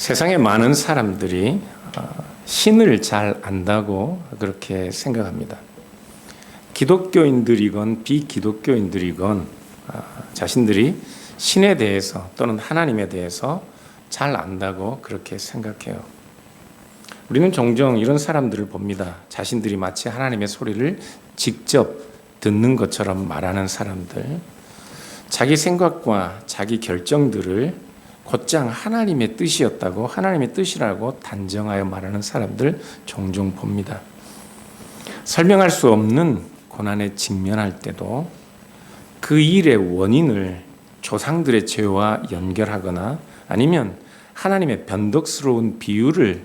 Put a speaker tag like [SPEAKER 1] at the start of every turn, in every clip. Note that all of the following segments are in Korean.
[SPEAKER 1] 세상에 많은 사람들이 신을 잘 안다고 그렇게 생각합니다. 기독교인들이건 비기독교인들이건 자신들이 신에 대해서 또는 하나님에 대해서 잘 안다고 그렇게 생각해요. 우리는 종종 이런 사람들을 봅니다. 자신들이 마치 하나님의 소리를 직접 듣는 것처럼 말하는 사람들, 자기 생각과 자기 결정들을 곧장 하나님의 뜻이었다고, 하나님의 뜻이라고 단정하여 말하는 사람들 종종 봅니다. 설명할 수 없는 고난에 직면할 때도 그 일의 원인을 조상들의 죄와 연결하거나 아니면 하나님의 변덕스러운 비위를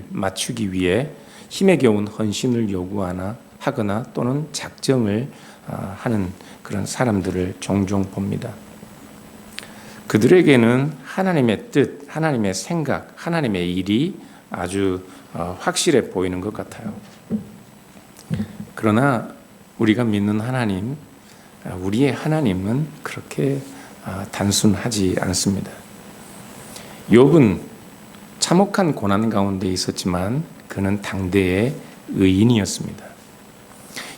[SPEAKER 1] 맞추기 위해 힘에 겨운 헌신을 하거나 또는 작정을 하는 그런 사람들을 종종 봅니다. 그들에게는 하나님의 뜻, 하나님의 생각, 하나님의 일이 아주 확실해 보이는 것 같아요. 그러나 우리가 믿는 하나님, 우리의 하나님은 그렇게 단순하지 않습니다. 욥은 참혹한 고난 가운데 있었지만 그는 당대의 의인이었습니다.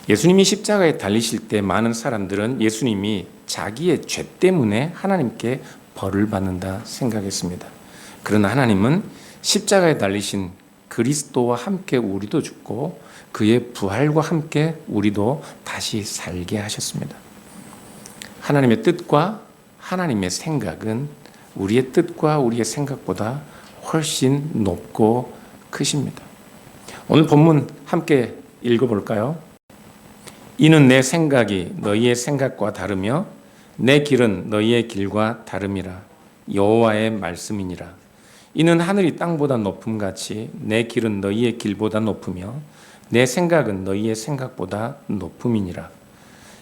[SPEAKER 1] 예수님이 십자가에 달리실 때 많은 사람들은 예수님이 자기의 죄 때문에 하나님께 벌을 받는다 생각했습니다. 그러나 하나님은 십자가에 달리신 그리스도와 함께 우리도 죽고 그의 부활과 함께 우리도 다시 살게 하셨습니다. 하나님의 뜻과 하나님의 생각은 우리의 뜻과 우리의 생각보다 훨씬 높고 크십니다. 오늘 본문 함께 읽어볼까요? 이는 내 생각이 너희의 생각과 다르며 내 길은 너희의 길과 다름이라. 여호와의 말씀이니라. 이는 하늘이 땅보다 높음같이 내 길은 너희의 길보다 높으며 내 생각은 너희의 생각보다 높음이니라.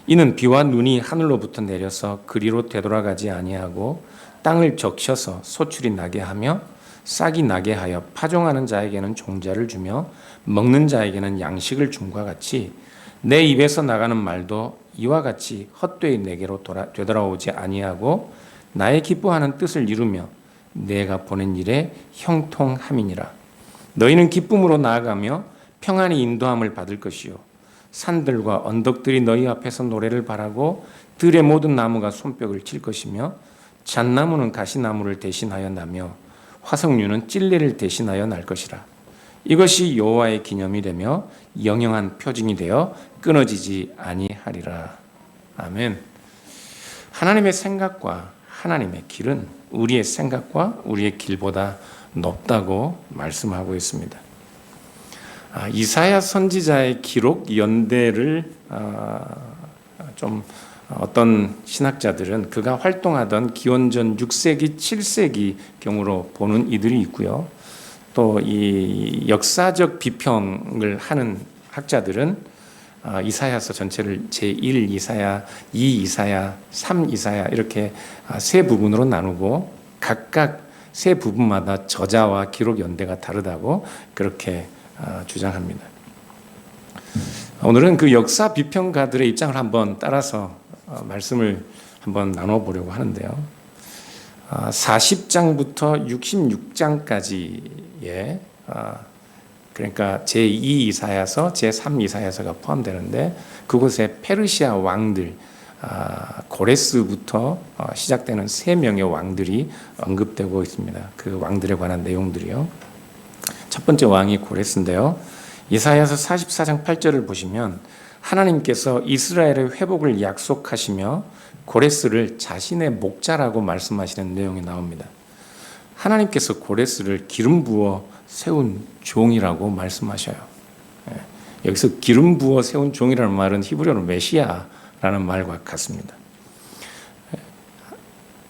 [SPEAKER 1] 이는 비와 눈이 하늘로부터 내려서 그리로 되돌아가지 아니하고 땅을 적셔서 소출이 나게 하며 싹이 나게 하여 파종하는 자에게는 종자를 주며 먹는 자에게는 양식을 줌과 같이 내 입에서 나가는 말도 이와 같이 헛되이 내게로 되돌아오지 아니하고 나의 기뻐하는 뜻을 이루며 내가 보낸 일에 형통함이니라. 너희는 기쁨으로 나아가며 평안히 인도함을 받을 것이요 산들과 언덕들이 너희 앞에서 노래를 바라고 들의 모든 나무가 손뼉을 칠 것이며 잣나무는 가시나무를 대신하여 나며 화석류는 찔레를 대신하여 날 것이라. 이것이 여호와의 기념이 되며 영영한 표징이 되어 끊어지지 아니하리라. 아멘. 하나님의 생각과 하나님의 길은 우리의 생각과 우리의 길보다 높다고 말씀하고 있습니다. 이사야 선지자의 기록 연대를 좀 어떤 신학자들은 그가 활동하던 기원전 6세기, 7세기 경으로 보는 이들이 있고요. 또 이 역사적 비평을 하는 학자들은 이사야서 전체를 제1 이사야, 2 이사야, 3 이사야 이렇게 세 부분으로 나누고 각각 세 부분마다 저자와 기록 연대가 다르다고 그렇게 주장합니다. 오늘은 그 역사 비평가들의 입장을 한번 따라서 말씀을 한번 나눠보려고 하는데요. 40장부터 66장까지의 그러니까 제2 이사야서, 제3 이사야서가 포함되는데 그곳에 페르시아 왕들 고레스부터 시작되는 3명의 왕들이 언급되고 있습니다. 그 왕들에 관한 내용들이요. 첫 번째 왕이 고레스인데요. 이사야서 44장 8절을 보시면 하나님께서 이스라엘의 회복을 약속하시며 고레스를 자신의 목자라고 말씀하시는 내용이 나옵니다. 하나님께서 고레스를 기름 부어 세운 종이라고 말씀하셔요. 여기서 기름 부어 세운 종이라는 말은 히브리어로 메시아라는 말과 같습니다.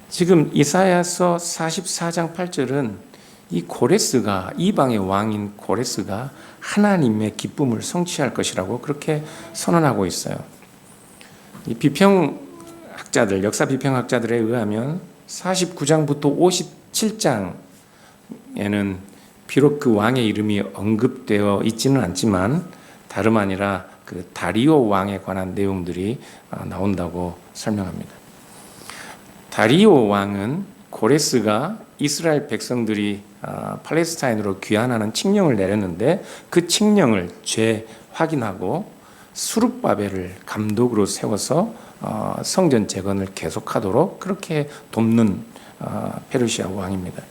[SPEAKER 1] 지금 이사야서 44장 8절은 이 고레스가, 이방의 왕인 고레스가 하나님의 기쁨을 성취할 것이라고 그렇게 선언하고 있어요. 이 비평학자들, 역사 비평학자들에 의하면 49장부터 57장에는 비록 그 왕의 이름이 언급되어 있지는 않지만 다름 아니라 그 다리오 왕에 관한 내용들이 나온다고 설명합니다. 다리오 왕은 고레스가 이스라엘 백성들이 팔레스타인으로 귀환하는 칙령을 내렸는데 그 칙령을 재확인하고 수룹바벨을 감독으로 세워서 성전 재건을 계속하도록 그렇게 돕는 페르시아 왕입니다.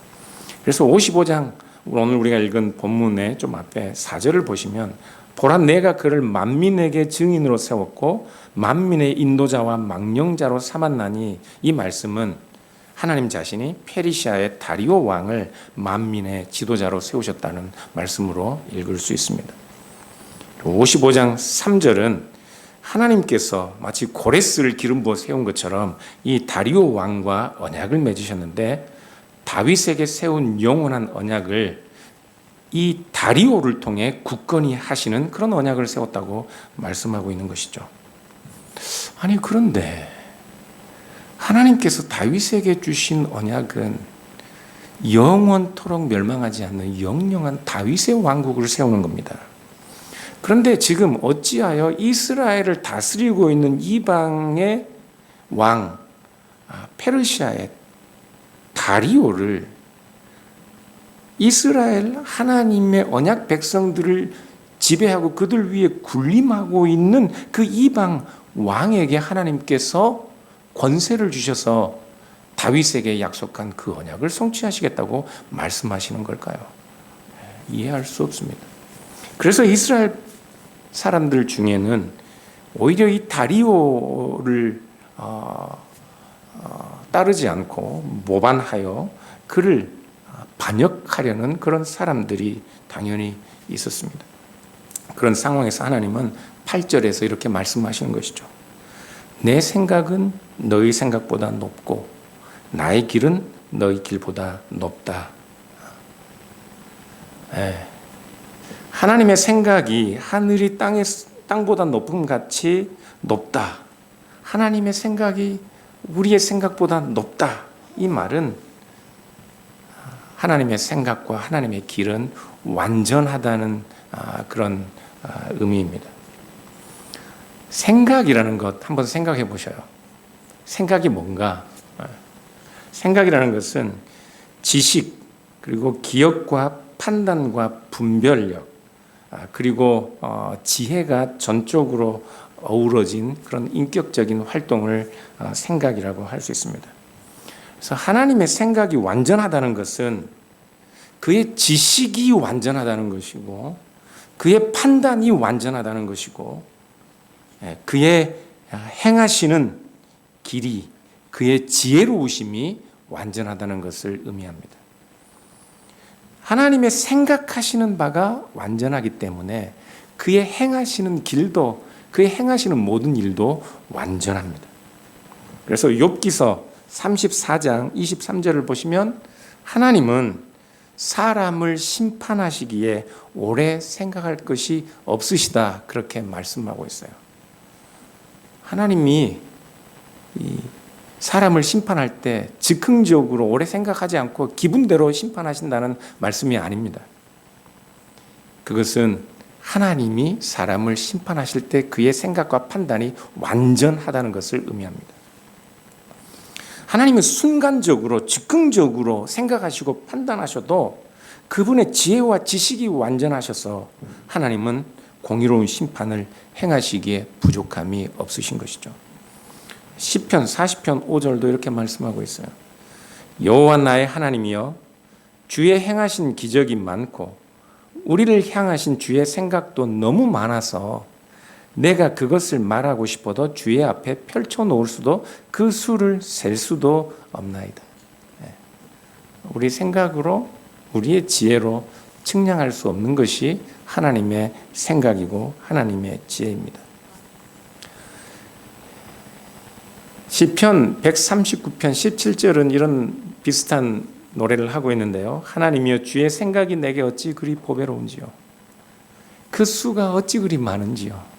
[SPEAKER 1] 그래서 55장 오늘 우리가 읽은 본문의 좀 앞에 4절을 보시면 보라 내가 그를 만민에게 증인으로 세웠고 만민의 인도자와 망령자로 삼았나니 이 말씀은 하나님 자신이 페르시아의 다리오 왕을 만민의 지도자로 세우셨다는 말씀으로 읽을 수 있습니다. 55장 3절은 하나님께서 마치 고레스를 기름 부어 세운 것처럼 이 다리오 왕과 언약을 맺으셨는데 다윗에게 세운 영원한 언약을 이 다리오를 통해 굳건히 하시는 그런 언약을 세웠다고 말씀하고 있는 것이죠. 아니 그런데 하나님께서 다윗에게 주신 언약은 영원토록 멸망하지 않는 영영한 다윗의 왕국을 세우는 겁니다. 그런데 지금 어찌하여 이스라엘을 다스리고 있는 이방의 왕 페르시아의 다리오를 이스라엘 하나님의 언약 백성들을 지배하고 그들 위에 군림하고 있는 그 이방 왕에게 하나님께서 권세를 주셔서 다윗에게 약속한 그 언약을 성취하시겠다고 말씀하시는 걸까요? 이해할 수 없습니다. 그래서 이스라엘 사람들 중에는 오히려 이 다리오를 따르지 않고 모반하여 그를 반역하려는 그런 사람들이 당연히 있었습니다. 그런 상황에서 하나님은 8절에서 이렇게 말씀하시는 것이죠. 내 생각은 너희 생각보다 높고 나의 길은 너희 길보다 높다. 하나님의 생각이 하늘이 땅보다 높음 같이 높다. 하나님의 생각이 우리의 생각보다 높다. 이 말은 하나님의 생각과 하나님의 길은 완전하다는 그런 의미입니다. 생각이라는 것 한번 생각해 보셔요. 생각이 뭔가? 생각이라는 것은 지식, 그리고 기억과 판단과 분별력, 그리고 지혜가 전적으로 어우러진 그런 인격적인 활동을 생각이라고 할 수 있습니다. 그래서 하나님의 생각이 완전하다는 것은 그의 지식이 완전하다는 것이고 그의 판단이 완전하다는 것이고 그의 행하시는 길이 그의 지혜로우심이 완전하다는 것을 의미합니다. 하나님의 생각하시는 바가 완전하기 때문에 그의 행하시는 길도 그의 행하시는 모든 일도 완전합니다. 그래서 욥기서 34장 23절을 보시면 하나님은 사람을 심판하시기에 오래 생각할 것이 없으시다 그렇게 말씀하고 있어요. 하나님이 이 사람을 심판할 때 즉흥적으로 오래 생각하지 않고 기분대로 심판하신다는 말씀이 아닙니다. 그것은 하나님이 사람을 심판하실 때 그의 생각과 판단이 완전하다는 것을 의미합니다. 하나님은 순간적으로 즉흥적으로 생각하시고 판단하셔도 그분의 지혜와 지식이 완전하셔서 하나님은 공의로운 심판을 행하시기에 부족함이 없으신 것이죠. 시편 40편 5절도 이렇게 말씀하고 있어요. 여호와 나의 하나님이여 주의 행하신 기적이 많고 우리를 향하신 주의 생각도 너무 많아서 내가 그것을 말하고 싶어도 주의 앞에 펼쳐놓을 수도 그 수를 셀 수도 없나이다. 우리 생각으로 우리의 지혜로 측량할 수 없는 것이 하나님의 생각이고 하나님의 지혜입니다. 시편 139편 17절은 이런 비슷한 노래를 하고 있는데요. 하나님이여 주의 생각이 내게 어찌 그리 보배로운지요. 그 수가 어찌 그리 많은지요.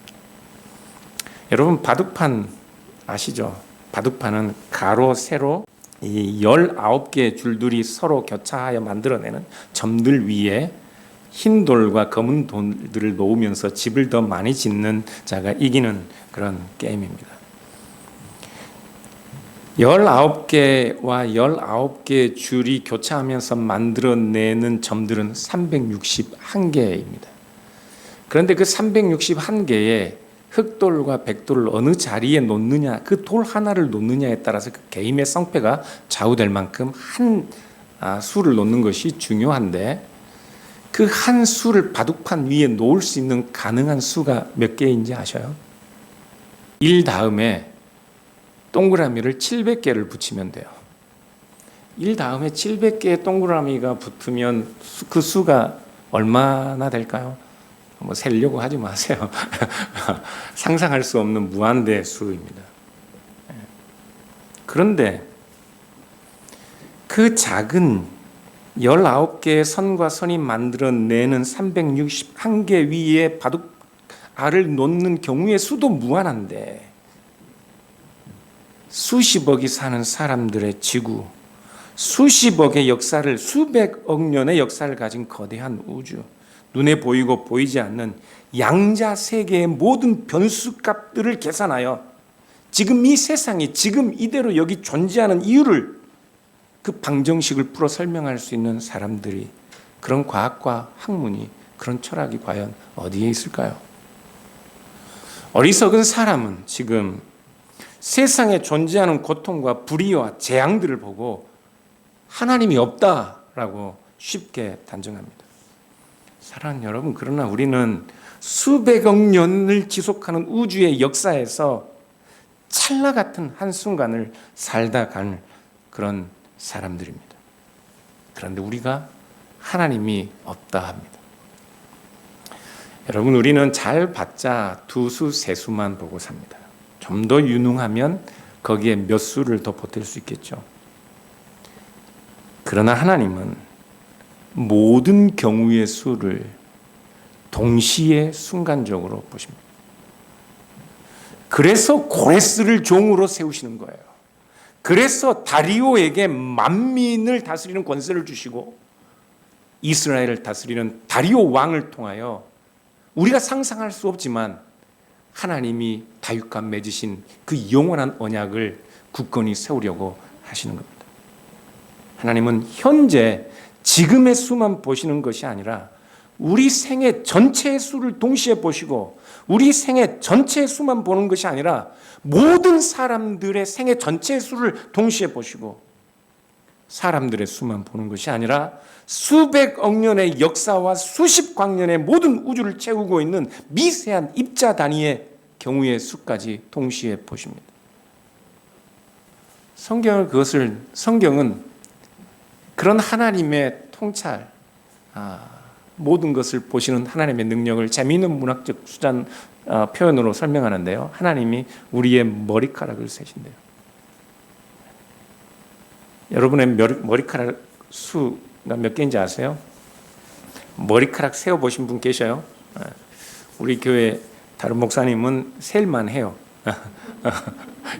[SPEAKER 1] 여러분 바둑판 아시죠? 바둑판은 가로 세로 이 19개의 줄들이 서로 교차하여 만들어내는 점들 위에 흰 돌과 검은 돌들을 놓으면서 집을 더 많이 짓는 자가 이기는 그런 게임입니다. 19개와 19개의 줄이 교차하면서 만들어내는 점들은 361개입니다. 그런데 그 361개에 흑돌과 백돌을 어느 자리에 놓느냐, 그 돌 하나를 놓느냐에 따라서 그 개인의 성패가 좌우될 만큼 한 수를 놓는 것이 중요한데, 그 한 수를 바둑판 위에 놓을 수 있는 가능한 수가 몇 개인지 아셔요? 1 다음에 동그라미를 700개를 붙이면 돼요. 1 다음에 700개의 동그라미가 붙으면 그 수가 얼마나 될까요? 뭐 세려고 하지 마세요. 상상할 수 없는 무한대 수입니다. 그런데 그 작은 19개의 선과 선이 만들어내는 361개 위에 바둑알을 놓는 경우의 수도 무한한데, 수십억이 사는 사람들의 지구, 수십억의 역사를, 수백억 년의 역사를 가진 거대한 우주, 눈에 보이고 보이지 않는 양자 세계의 모든 변수값들을 계산하여 지금 이 세상이 지금 이대로 여기 존재하는 이유를, 그 방정식을 풀어 설명할 수 있는 사람들이, 그런 과학과 학문이, 그런 철학이 과연 어디에 있을까요? 어리석은 사람은 지금 세상에 존재하는 고통과 불의와 재앙들을 보고 하나님이 없다라고 쉽게 단정합니다. 사랑하는 여러분, 그러나 우리는 수백억 년을 지속하는 우주의 역사에서 찰나 같은 한순간을 살다 간 그런 사람들입니다. 그런데 우리가 하나님이 없다 합니다. 여러분, 우리는 잘 봤자 두 수, 세 수만 보고 삽니다. 좀 더 유능하면 거기에 몇 수를 더 보탤 수 있겠죠. 그러나 하나님은 모든 경우의 수를 동시에 순간적으로 보십니다. 그래서 고레스를 종으로 세우시는 거예요. 그래서 다리오에게 만민을 다스리는 권세를 주시고 이스라엘을 다스리는 다리오 왕을 통하여 우리가 상상할 수 없지만 하나님이 다윗과 맺으신 그 영원한 언약을 굳건히 세우려고 하시는 겁니다. 하나님은 현재 지금의 수만 보시는 것이 아니라 우리 생애 전체의 수를 동시에 보시고, 우리 생애 전체의 수만 보는 것이 아니라 모든 사람들의 생애 전체의 수를 동시에 보시고, 사람들의 수만 보는 것이 아니라 수백억 년의 역사와 수십 광년의 모든 우주를 채우고 있는 미세한 입자 단위의 경우의 수까지 동시에 보십니다. 성경은 그런 하나님의 통찰, 모든 것을 보시는 하나님의 능력을 재미있는 문학적 수단 표현으로 설명하는데요. 하나님이 우리의 머리카락을 세신대요. 여러분의 머리카락 수가 몇 개인지 아세요? 머리카락 세어보신 분 계셔요? 우리 교회 다른 목사님은 셀만 해요.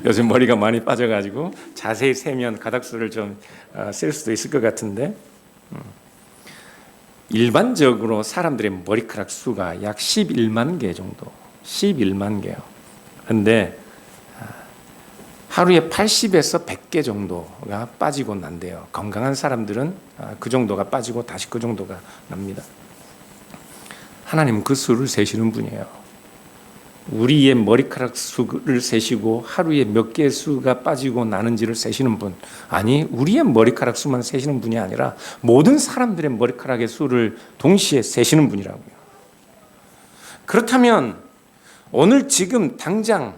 [SPEAKER 1] 요즘 머리가 많이 빠져가지고 자세히 세면 가닥수를 좀 셀 수도 있을 것 같은데, 일반적으로 사람들의 머리카락 수가 약 11만 개 정도, 11만 개요. 그런데 하루에 80에서 100개 정도가 빠지고 난대요. 건강한 사람들은 그 정도가 빠지고 다시 그 정도가 납니다. 하나님은 그 수를 세시는 분이에요. 우리의 머리카락 수를 세시고 하루에 몇 개의 수가 빠지고 나는지를 세시는 분, 아니 우리의 머리카락 수만 세시는 분이 아니라 모든 사람들의 머리카락의 수를 동시에 세시는 분이라고요. 그렇다면 오늘 지금 당장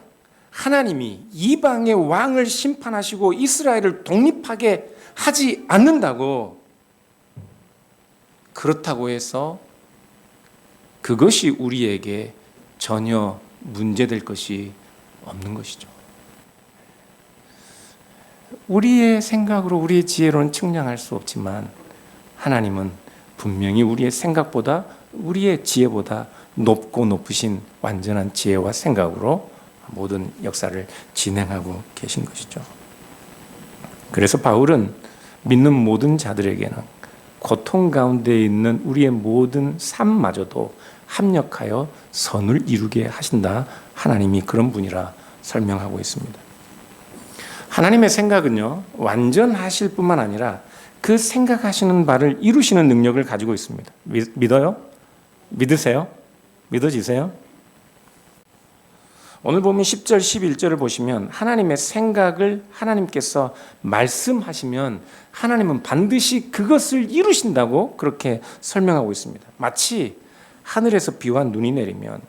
[SPEAKER 1] 하나님이 이방의 왕을 심판하시고 이스라엘을 독립하게 하지 않는다고, 그렇다고 해서 그것이 우리에게 전혀 문제될 것이 없는 것이죠. 우리의 생각으로, 우리의 지혜로는 측량할 수 없지만 하나님은 분명히 우리의 생각보다, 우리의 지혜보다 높고 높으신 완전한 지혜와 생각으로 모든 역사를 진행하고 계신 것이죠. 그래서 바울은 믿는 모든 자들에게는 고통 가운데 있는 우리의 모든 삶마저도 합력하여 선을 이루게 하신다, 하나님이 그런 분이라 설명하고 있습니다. 하나님의 생각은요, 완전하실 뿐만 아니라 그 생각하시는 바를 이루시는 능력을 가지고 있습니다. 믿어요? 믿으세요? 믿어지세요? 오늘 보면 10절, 11절을 보시면 하나님의 생각을 하나님께서 말씀하시면 하나님은 반드시 그것을 이루신다고 그렇게 설명하고 있습니다. 마치 하늘에서 비와 눈이 내리면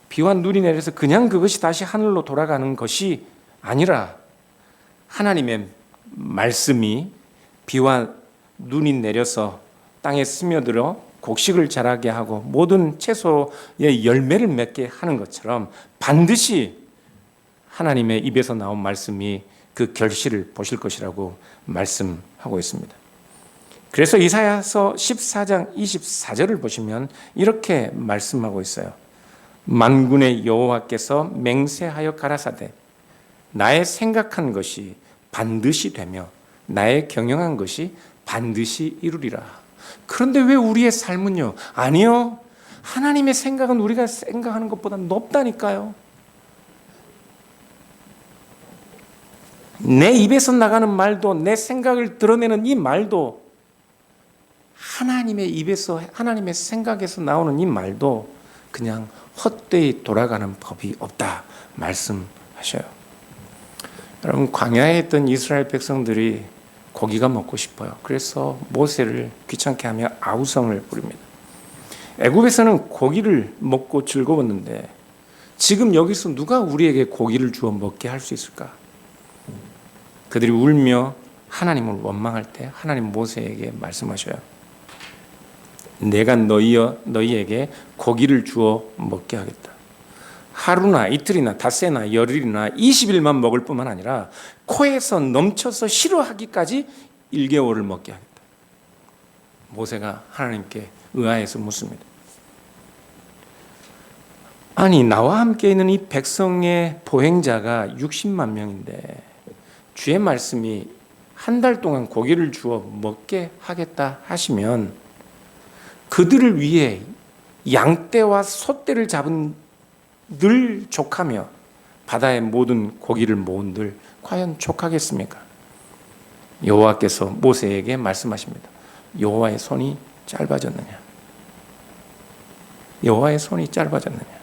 [SPEAKER 1] 비와 눈이 내려서 그냥 그것이 다시 하늘로 돌아가는 것이 아니라 하나님의 말씀이 비와 눈이 내려서 땅에 스며들어 곡식을 자라게 하고 모든 채소의 열매를 맺게 하는 것처럼 반드시 하나님의 입에서 나온 말씀이 그 결실을 보실 것이라고 말씀하고 있습니다. 그래서 이사야서 14장 24절을 보시면 이렇게 말씀하고 있어요. 만군의 여호와께서 맹세하여 가라사대 나의 생각한 것이 반드시 되며 나의 경영한 것이 반드시 이루리라. 그런데 왜 우리의 삶은요? 아니요. 하나님의 생각은 우리가 생각하는 것보다 높다니까요. 내 입에서 나가는 말도, 내 생각을 드러내는 이 말도, 하나님의 입에서, 하나님의 생각에서 나오는 이 말도 그냥 헛되이 돌아가는 법이 없다 말씀하셔요. 여러분, 광야에 있던 이스라엘 백성들이 고기가 먹고 싶어요. 그래서 모세를 귀찮게 하며 아우성을 부립니다. 애굽에서는 고기를 먹고 즐거웠는데 지금 여기서 누가 우리에게 고기를 주어 먹게 할 수 있을까? 그들이 울며 하나님을 원망할 때 하나님 모세에게 말씀하셔요. 내가 너희에게 고기를 주어 먹게 하겠다. 하루나 이틀이나 닷새나 열흘이나 20일만 먹을 뿐만 아니라 코에서 넘쳐서 싫어하기까지 1개월을 먹게 하겠다. 모세가 하나님께 의아해서 묻습니다. 아니, 나와 함께 있는 이 백성의 보행자가 60만 명인데 주의 말씀이 한 달 동안 고기를 주어 먹게 하겠다 하시면 그들을 위해 양떼와 소떼를 잡은 늘 족하며 바다의 모든 고기를 모은들 과연 족하겠습니까? 여호와께서 모세에게 말씀하십니다. 여호와의 손이 짧아졌느냐? 여호와의 손이 짧아졌느냐?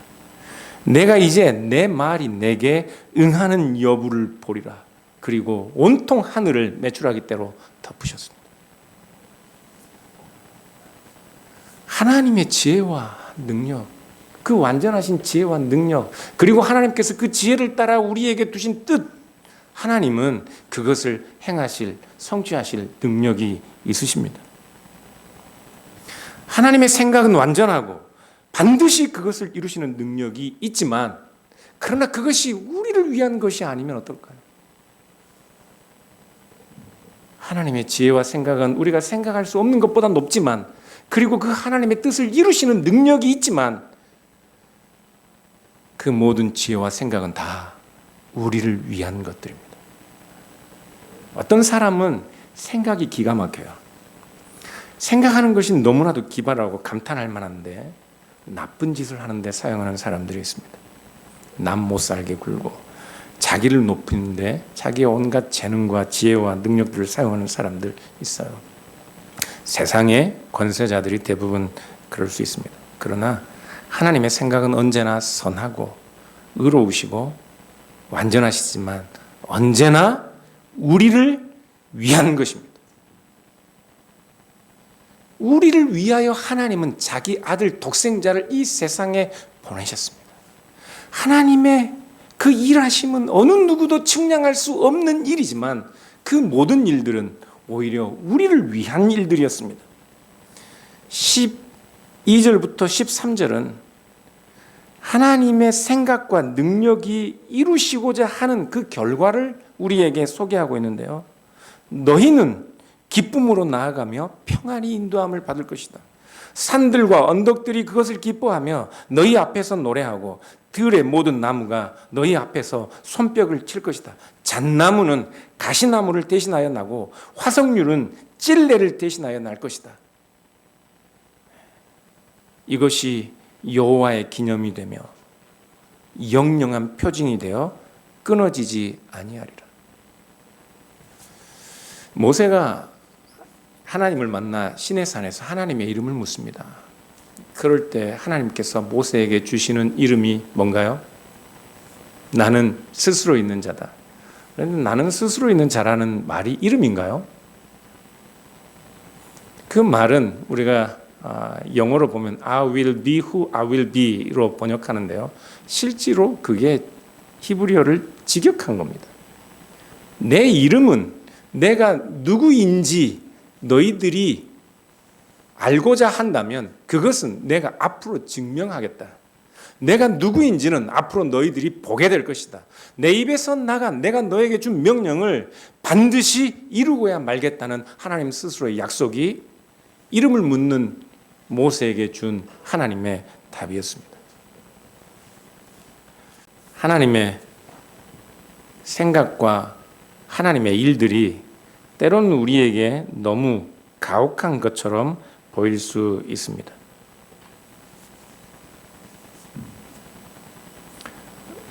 [SPEAKER 1] 내가 이제 내 말이 내게 응하는 여부를 보리라. 그리고 온통 하늘을 메추라기 때로 덮으셨습니다. 하나님의 지혜와 능력, 그 완전하신 지혜와 능력, 그리고 하나님께서 그 지혜를 따라 우리에게 두신 뜻, 하나님은 그것을 행하실, 성취하실 능력이 있으십니다. 하나님의 생각은 완전하고 반드시 그것을 이루시는 능력이 있지만, 그러나 그것이 우리를 위한 것이 아니면 어떨까요? 하나님의 지혜와 생각은 우리가 생각할 수 없는 것보다 높지만, 그리고 그 하나님의 뜻을 이루시는 능력이 있지만, 그 모든 지혜와 생각은 다 우리를 위한 것들입니다. 어떤 사람은 생각이 기가 막혀요. 생각하는 것이 너무나도 기발하고 감탄할 만한데 나쁜 짓을 하는데 사용하는 사람들이 있습니다. 남 못 살게 굴고 자기를 높이는데 자기의 온갖 재능과 지혜와 능력들을 사용하는 사람들 있어요. 세상의 권세자들이 대부분 그럴 수 있습니다. 그러나 하나님의 생각은 언제나 선하고 의로우시고 완전하시지만 언제나 우리를 위한 것입니다. 우리를 위하여 하나님은 자기 아들 독생자를 이 세상에 보내셨습니다. 하나님의 그 일하심은 어느 누구도 측량할 수 없는 일이지만 그 모든 일들은 오히려 우리를 위한 일들이었습니다. 12절부터 13절은 하나님의 생각과 능력이 이루시고자 하는 그 결과를 우리에게 소개하고 있는데요. 너희는 기쁨으로 나아가며 평안히 인도함을 받을 것이다. 산들과 언덕들이 그것을 기뻐하며 너희 앞에서 노래하고 들의 모든 나무가 너희 앞에서 손뼉을 칠 것이다. 잣나무는 가시나무를 대신하여 나고 화석류는 찔레를 대신하여 날 것이다. 이것이 여호와의 기념이 되며 영영한 표징이 되어 끊어지지 아니하리라. 모세가 하나님을 만나 시내산에서 하나님의 이름을 묻습니다. 그럴 때 하나님께서 모세에게 주시는 이름이 뭔가요? 나는 스스로 있는 자다. 그런데 나는 스스로 있는 자라는 말이 이름인가요? 그 말은 우리가 영어로 보면 I will be who I will be로 번역하는데요. 실제로 그게 히브리어를 직역한 겁니다. 내 이름은 내가 누구인지 너희들이 알고자 한다면 그것은 내가 앞으로 증명하겠다. 내가 누구인지는 앞으로 너희들이 보게 될 것이다. 내 입에서 나간 내가 너에게 준 명령을 반드시 이루고야 말겠다는 하나님 스스로의 약속이 이름을 묻는 모세에게 준 하나님의 답이었습니다. 하나님의 생각과 하나님의 일들이 때로는 우리에게 너무 가혹한 것처럼 보일 수 있습니다.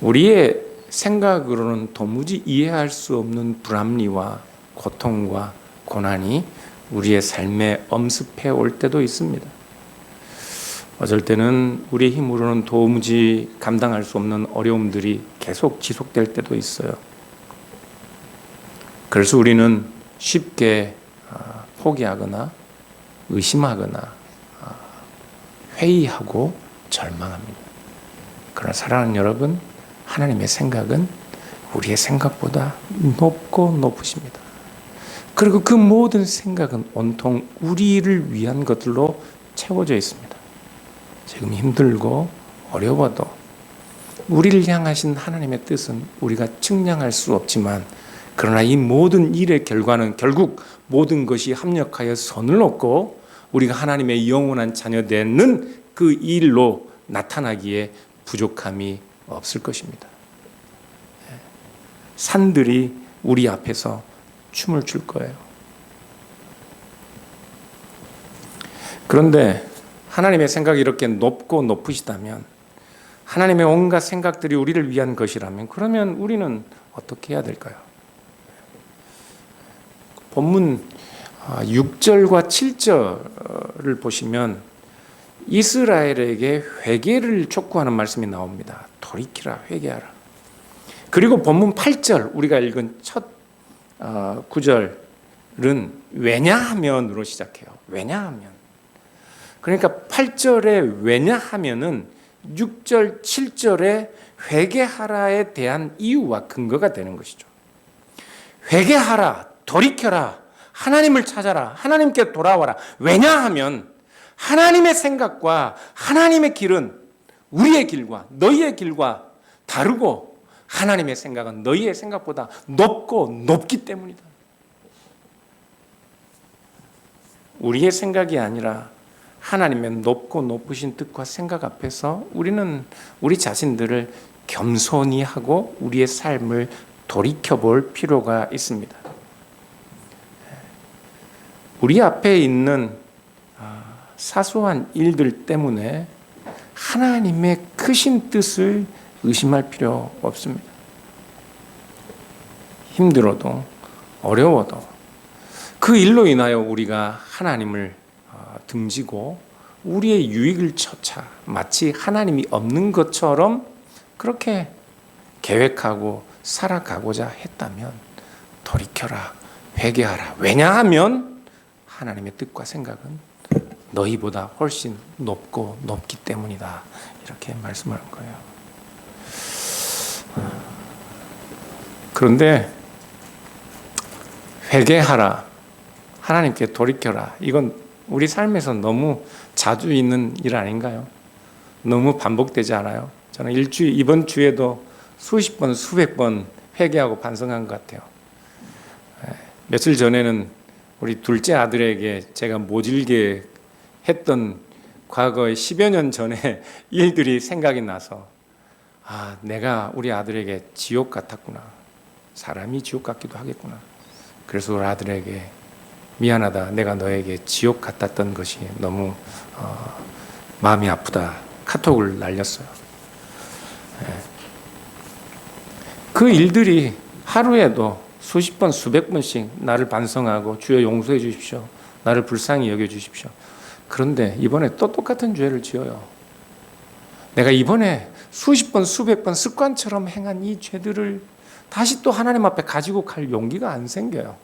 [SPEAKER 1] 우리의 생각으로는 도무지 이해할 수 없는 불합리와 고통과 고난이 우리의 삶에 엄습해 올 때도 있습니다. 어쩔 때는 우리의 힘으로는 도무지 감당할 수 없는 어려움들이 계속 지속될 때도 있어요. 그래서 우리는 쉽게 포기하거나 의심하거나 회의하고 절망합니다. 그러나 사랑하는 여러분, 하나님의 생각은 우리의 생각보다 높고 높으십니다. 그리고 그 모든 생각은 온통 우리를 위한 것들로 채워져 있습니다. 지금 힘들고 어려워도 우리를 향하신 하나님의 뜻은 우리가 측량할 수 없지만, 그러나 이 모든 일의 결과는 결국 모든 것이 합력하여 선을 얻고 우리가 하나님의 영원한 자녀 되는 그 일로 나타나기에 부족함이 없을 것입니다. 산들이 우리 앞에서 춤을 출 거예요. 그런데 하나님의 생각이 이렇게 높고 높으시다면, 하나님의 온갖 생각들이 우리를 위한 것이라면, 그러면 우리는 어떻게 해야 될까요? 본문 6절과 7절을 보시면 이스라엘에게 회개를 촉구하는 말씀이 나옵니다. 돌이키라, 회개하라. 그리고 본문 8절, 우리가 읽은 첫 구절은 왜냐하면으로 시작해요. 왜냐하면. 그러니까 8절에 왜냐하면은 6절, 7절에 회개하라에 대한 이유와 근거가 되는 것이죠. 회개하라, 돌이켜라, 하나님을 찾아라, 하나님께 돌아와라. 왜냐하면 하나님의 생각과 하나님의 길은 우리의 길과 너희의 길과 다르고, 하나님의 생각은 너희의 생각보다 높고 높기 때문이다. 우리의 생각이 아니라 하나님의 높고 높으신 뜻과 생각 앞에서 우리는 우리 자신들을 겸손히 하고 우리의 삶을 돌이켜볼 필요가 있습니다. 우리 앞에 있는 사소한 일들 때문에 하나님의 크신 뜻을 의심할 필요 없습니다. 힘들어도 어려워도 그 일로 인하여 우리가 하나님을 등지고 우리의 유익을 쫓아 마치 하나님이 없는 것처럼 그렇게 계획하고 살아가고자 했다면 돌이켜라, 회개하라. 왜냐하면 하나님의 뜻과 생각은 너희보다 훨씬 높고 높기 때문이다. 이렇게 말씀하는 거예요. 그런데 회개하라, 하나님께 돌이켜라, 이건 우리 삶에서 너무 자주 있는 일 아닌가요? 너무 반복되지 않아요? 저는 이번 주에도 수십 번, 수백 번 회개하고 반성한 것 같아요. 며칠 전에는 우리 둘째 아들에게 제가 모질게 했던 과거의 10여 년 전의 일들이 생각이 나서, 내가 우리 아들에게 지옥 같았구나. 사람이 지옥 같기도 하겠구나. 그래서 우리 아들에게 미안하다, 내가 너에게 지옥 같았던 것이 너무 마음이 아프다, 카톡을 날렸어요. 그 일들이 하루에도 수십 번 수백 번씩 나를 반성하고 주여 용서해 주십시오. 나를 불쌍히 여겨 주십시오. 그런데 이번에 또 똑같은 죄를 지어요. 내가 이번에 수십 번 수백 번 습관처럼 행한 이 죄들을 다시 또 하나님 앞에 가지고 갈 용기가 안 생겨요.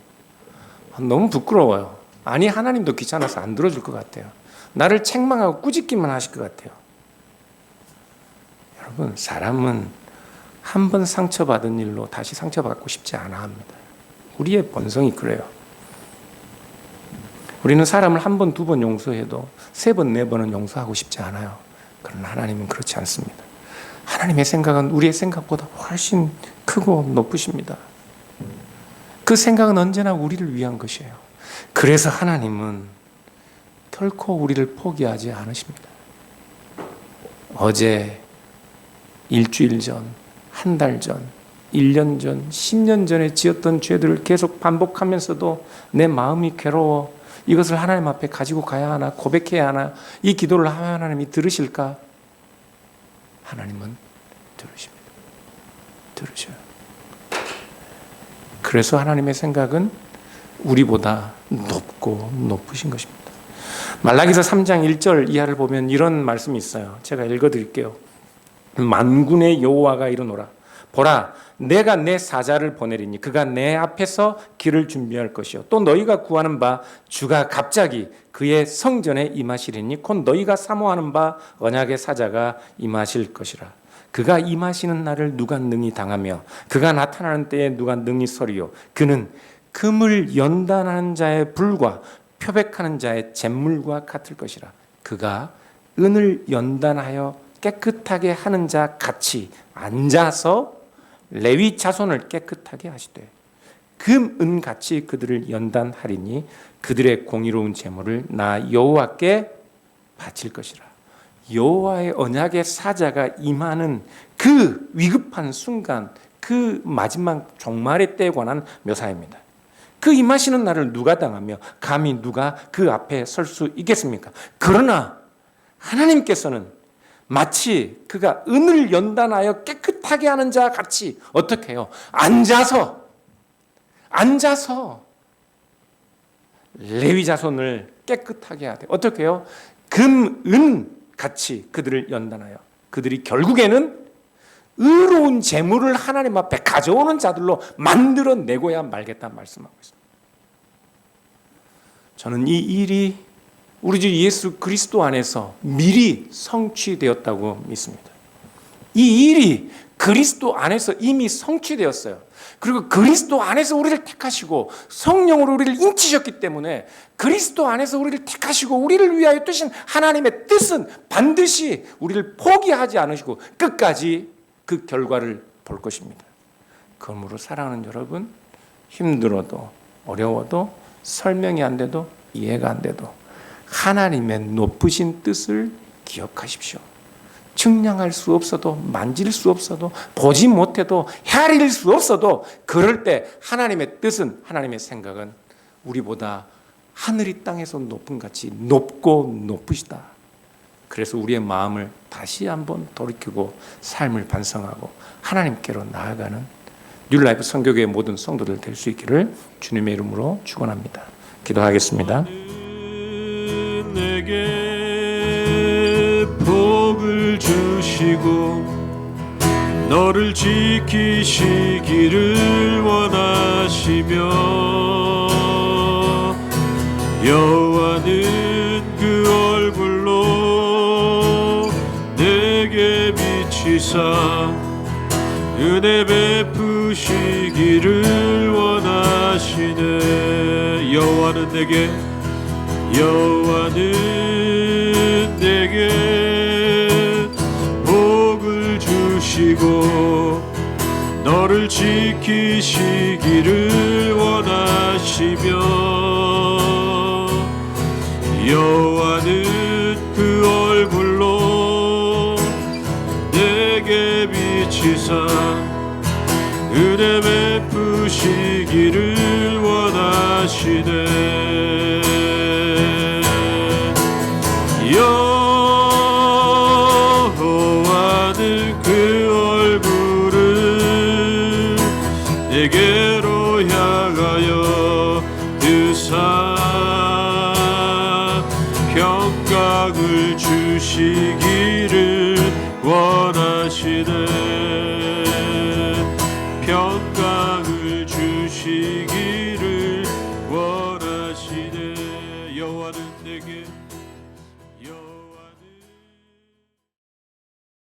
[SPEAKER 1] 너무 부끄러워요. 아니 하나님도 귀찮아서 안 들어줄 것 같아요. 나를 책망하고 꾸짖기만 하실 것 같아요. 여러분, 사람은 한 번 상처받은 일로 다시 상처받고 싶지 않아 합니다. 우리의 본성이 그래요. 우리는 사람을 한 번, 두 번 용서해도 세 번, 네 번은 용서하고 싶지 않아요. 그러나 하나님은 그렇지 않습니다. 하나님의 생각은 우리의 생각보다 훨씬 크고 높으십니다. 그 생각은 언제나 우리를 위한 것이에요. 그래서 하나님은 결코 우리를 포기하지 않으십니다. 어제, 일주일 전, 한 달 전, 1년 전, 10년 전에 지었던 죄들을 계속 반복하면서도 내 마음이 괴로워 이것을 하나님 앞에 가지고 가야 하나, 고백해야 하나, 이 기도를 하면 하나님이 들으실까? 하나님은 들으십니다. 들으셔요. 그래서 하나님의 생각은 우리보다 높고 높으신 것입니다. 말라기서 3장 1절 이하를 보면 이런 말씀이 있어요. 제가 읽어드릴게요. 만군의 여호와가 이르노라. 보라, 내가 내 사자를 보내리니 그가 내 앞에서 길을 준비할 것이요 또 너희가 구하는 바 주가 갑자기 그의 성전에 임하시리니 곧 너희가 사모하는 바 언약의 사자가 임하실 것이라. 그가 임하시는 날을 누가 능히 당하며 그가 나타나는 때에 누가 능히 서리요. 그는 금을 연단하는 자의 불과 표백하는 자의 잿물과 같을 것이라. 그가 은을 연단하여 깨끗하게 하는 자 같이 앉아서 레위 자손을 깨끗하게 하시되 금, 은 같이 그들을 연단하리니 그들의 공의로운 제물을 나 여호와께 바칠 것이라. 여호와의 언약의 사자가 임하는 그 위급한 순간, 그 마지막 종말의 때에 관한 묘사입니다. 그 임하시는 날을 누가 당하며 감히 누가 그 앞에 설 수 있겠습니까? 그러나 하나님께서는 마치 그가 은을 연단하여 깨끗하게 하는 자 같이 어떻게 해요? 앉아서 레위 자손을 깨끗하게 하되 어떻게 해요? 금, 은 같이 그들을 연단하여 그들이 결국에는 의로운 재물을 하나님 앞에 가져오는 자들로 만들어내고야 말겠다 말씀하고 있습니다. 저는 이 일이 우리 주 예수 그리스도 안에서 미리 성취되었다고 믿습니다. 이 일이 그리스도 안에서 이미 성취되었어요. 그리고 그리스도 안에서 우리를 택하시고 성령으로 우리를 인치셨기 때문에 그리스도 안에서 우리를 택하시고 우리를 위하여 뜨신 하나님의 뜻은 반드시 우리를 포기하지 않으시고 끝까지 그 결과를 볼 것입니다. 그러므로 사랑하는 여러분, 힘들어도 어려워도 설명이 안 돼도 이해가 안 돼도 하나님의 높으신 뜻을 기억하십시오. 측량할 수 없어도 만질 수 없어도 보지 못해도 헤아릴 수 없어도 그럴 때 하나님의 뜻은 하나님의 생각은 우리보다 하늘이 땅에서 높은 같이 높고 높으시다. 그래서 우리의 마음을 다시 한번 돌이키고 삶을 반성하고 하나님께로 나아가는 뉴라이프 선교교회 모든 성도들 될 수 있기를 주님의 이름으로 축원합니다. 기도하겠습니다.
[SPEAKER 2] 내게 복을 주시고 너를 지키시기를 원하시며 여호와는 그 얼굴로 내게 비치사 은혜 베푸시기를 원하시네. 여호와는 내게 복을 주시고 너를 지키시기를 원하시며 여호와는 그 얼굴로 내게 비치사 은혜 베푸시기를 원하시네. 여호와는 그 얼굴을 내게로 평강을 주시기를 원하시네 평강을 주시기를